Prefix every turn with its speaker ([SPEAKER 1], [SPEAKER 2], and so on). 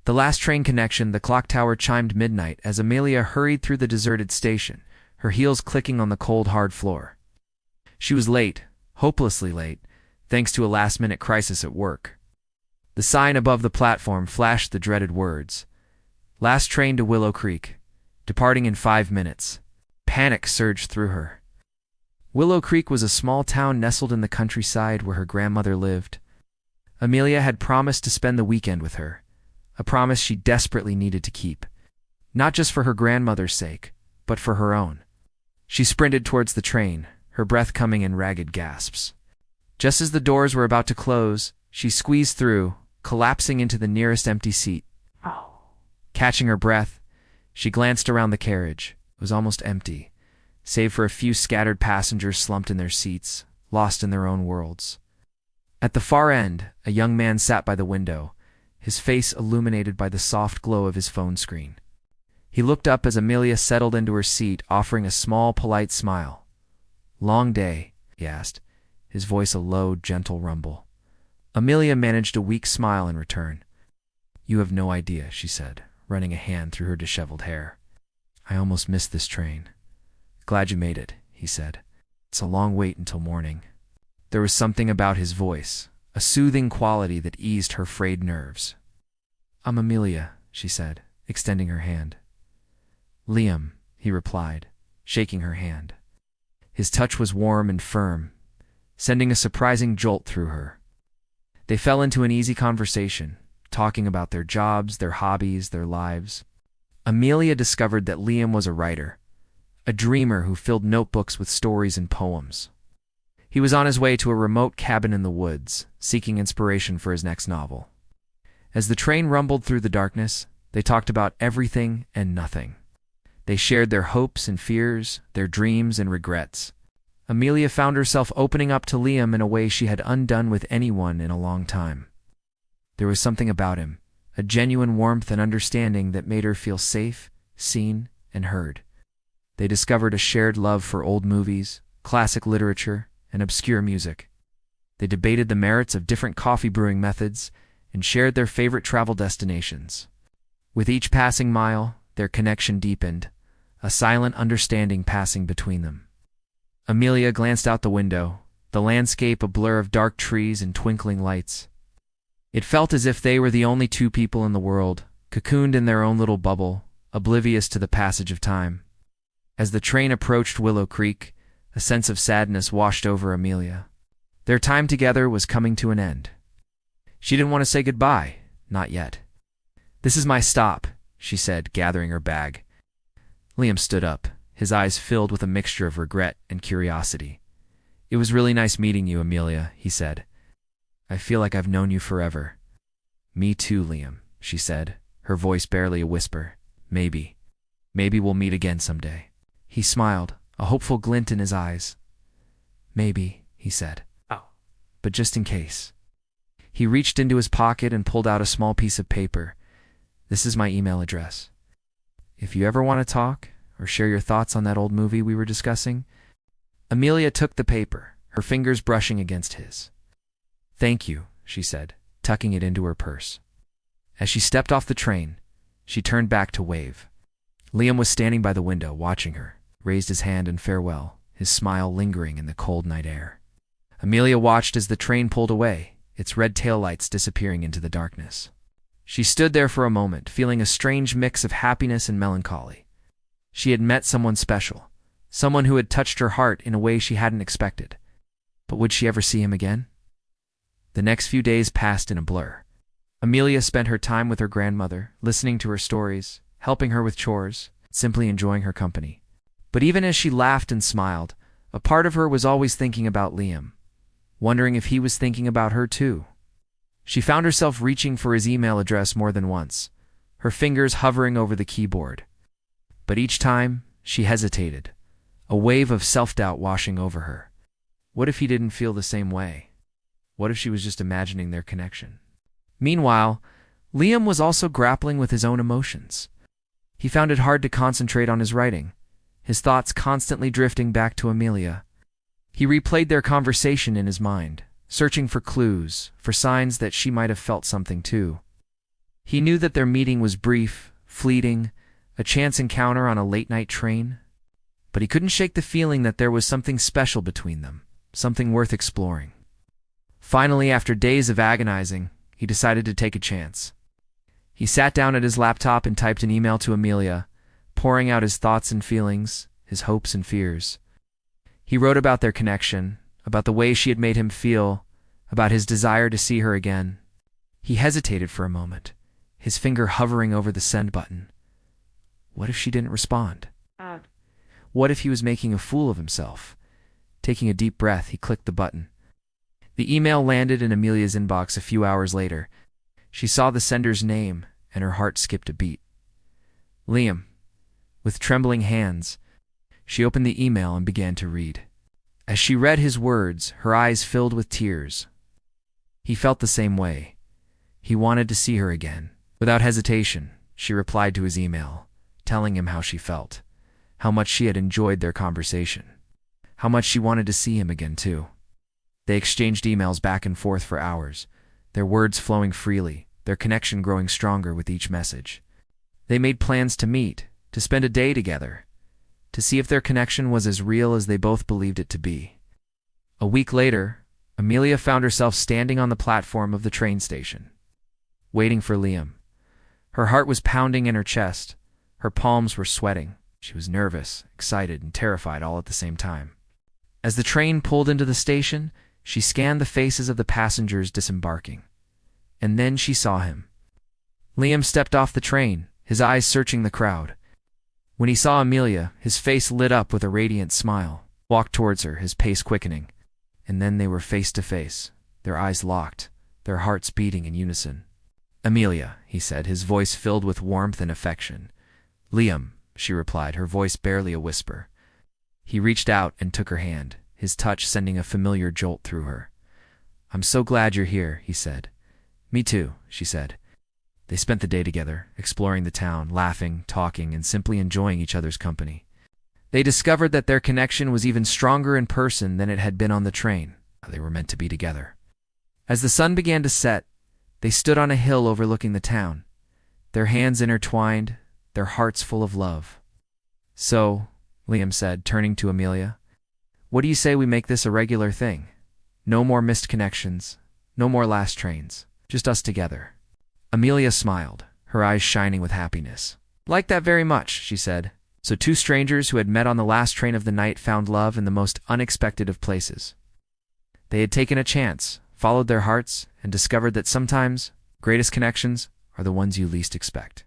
[SPEAKER 1] The last train connection, the clock tower chimed midnight as Amelia hurried through the deserted station, her heels clicking on the cold, hard floor. She was late, hopelessly late, thanks to a last-minute crisis at work. The sign above the platform flashed the dreaded words, "Last train to Willow Creek, departing in 5 minutes." Panic surged through her. Willow Creek was a small town nestled in the countryside where her grandmother lived. Amelia had promised to spend the weekend with her, a promise she desperately needed to keep, not just for her grandmother's sake, but for her own. She sprinted towards the train, her breath coming in ragged gasps. Just as the doors were about to close, she squeezed through, collapsing into the nearest empty seat. Catching her breath, she glanced around the carriage. It was almost empty, save for a few scattered passengers slumped in their seats, lost in their own worlds. At the far end, a young man sat by the window, his face illuminated by the soft glow of his phone screen. He looked up as Amelia settled into her seat, offering a small, polite smile. "Long day?" he asked, his voice a low, gentle rumble. Amelia managed a weak smile in return. "You have no idea," she said, running a hand through her disheveled hair. "I almost missed this train." "Glad you made it," he said. "It's a long wait until morning." There was something about his voice, a soothing quality that eased her frayed nerves. "I'm Amelia," she said, extending her hand. "Liam," he replied, shaking her hand. His touch was warm and firm, sending a surprising jolt through her. They fell into an easy conversation, talking about their jobs, their hobbies, their lives. Amelia discovered that Liam was a writer, a dreamer who filled notebooks with stories and poems. He was on his way to a remote cabin in the woods, seeking inspiration for his next novel. As the train rumbled through the darkness, they talked about everything and nothing. They shared their hopes and fears, their dreams and regrets. Amelia found herself opening up to Liam in a way she had undone with anyone in a long time. There was something about him, a genuine warmth and understanding that made her feel safe, seen, and heard. They discovered a shared love for old movies, classic literature, and obscure music. They debated the merits of different coffee brewing methods and shared their favorite travel destinations. With each passing mile, their connection deepened, a silent understanding passing between them. Amelia glanced out the window, the landscape a blur of dark trees and twinkling lights. It felt as if they were the only two people in the world, cocooned in their own little bubble, oblivious to the passage of time. As the train approached Willow Creek, a sense of sadness washed over Amelia. Their time together was coming to an end. She didn't want to say goodbye, not yet. "This is my stop," she said, gathering her bag. Liam stood up, his eyes filled with a mixture of regret and curiosity. "It was really nice meeting you, Amelia," he said. "I feel like I've known you forever." "Me too, Liam," she said, her voice barely a whisper. Maybe we'll meet again someday." He smiled, a hopeful glint in his eyes. "Maybe," he said. "Oh. But just in case." He reached into his pocket and pulled out a small piece of paper. "This is my email address. If you ever want to talk or share your thoughts on that old movie we were discussing." Amelia took the paper, her fingers brushing against his. "Thank you," she said, tucking it into her purse. As she stepped off the train, she turned back to wave. Liam was standing by the window, watching her, raised his hand in farewell, his smile lingering in the cold night air. Amelia watched as the train pulled away, its red taillights disappearing into the darkness. She stood there for a moment, feeling a strange mix of happiness and melancholy. She had met someone special, someone who had touched her heart in a way she hadn't expected. But would she ever see him again? The next few days passed in a blur. Amelia spent her time with her grandmother, listening to her stories, helping her with chores, simply enjoying her company. But even as she laughed and smiled, a part of her was always thinking about Liam, wondering if he was thinking about her too. She found herself reaching for his email address more than once, her fingers hovering over the keyboard. But each time, she hesitated, a wave of self-doubt washing over her. What if he didn't feel the same way? What if she was just imagining their connection? Meanwhile, Liam was also grappling with his own emotions. He found it hard to concentrate on his writing, his thoughts constantly drifting back to Amelia. He replayed their conversation in his mind, searching for clues, for signs that she might have felt something too. He knew that their meeting was brief, fleeting, a chance encounter on a late-night train, but he couldn't shake the feeling that there was something special between them, something worth exploring. Finally, after days of agonizing, he decided to take a chance. He sat down at his laptop and typed an email to Amelia, pouring out his thoughts and feelings, his hopes and fears. He wrote about their connection, about the way she had made him feel, about his desire to see her again. He hesitated for a moment, his finger hovering over the send button. What if she didn't respond? What if he was making a fool of himself? Taking a deep breath, he clicked the button. The email landed in Amelia's inbox a few hours later. She saw the sender's name, and her heart skipped a beat. Liam. With trembling hands, she opened the email and began to read. As she read his words, her eyes filled with tears. He felt the same way. He wanted to see her again. Without hesitation, she replied to his email, telling him how she felt, how much she had enjoyed their conversation, how much she wanted to see him again too. They exchanged emails back and forth for hours, their words flowing freely, their connection growing stronger with each message. They made plans to meet, to spend a day together, to see if their connection was as real as they both believed it to be. A week later, Amelia found herself standing on the platform of the train station, waiting for Liam. Her heart was pounding in her chest. Her palms were sweating. She was nervous, excited, and terrified all at the same time. As the train pulled into the station, she scanned the faces of the passengers disembarking. And then she saw him. Liam stepped off the train, his eyes searching the crowd. When he saw Amelia, his face lit up with a radiant smile, walked towards her, his pace quickening. And then they were face to face, their eyes locked, their hearts beating in unison. Amelia, he said, his voice filled with warmth and affection. Liam, she replied, her voice barely a whisper. He reached out and took her hand, his touch sending a familiar jolt through her. I'm so glad you're here, he said. Me too, she said. They spent the day together, exploring the town, laughing, talking, and simply enjoying each other's company. They discovered that their connection was even stronger in person than it had been on the train. They were meant to be together. As the sun began to set, they stood on a hill overlooking the town, their hands intertwined, their hearts full of love. So, Liam said, turning to Amelia, what do you say we make this a regular thing? No more missed connections, no more last trains, just us together. Amelia smiled, her eyes shining with happiness. Like that very much, she said. So two strangers who had met on the last train of the night found love in the most unexpected of places. They had taken a chance, followed their hearts, and discovered that sometimes greatest connections are the ones you least expect.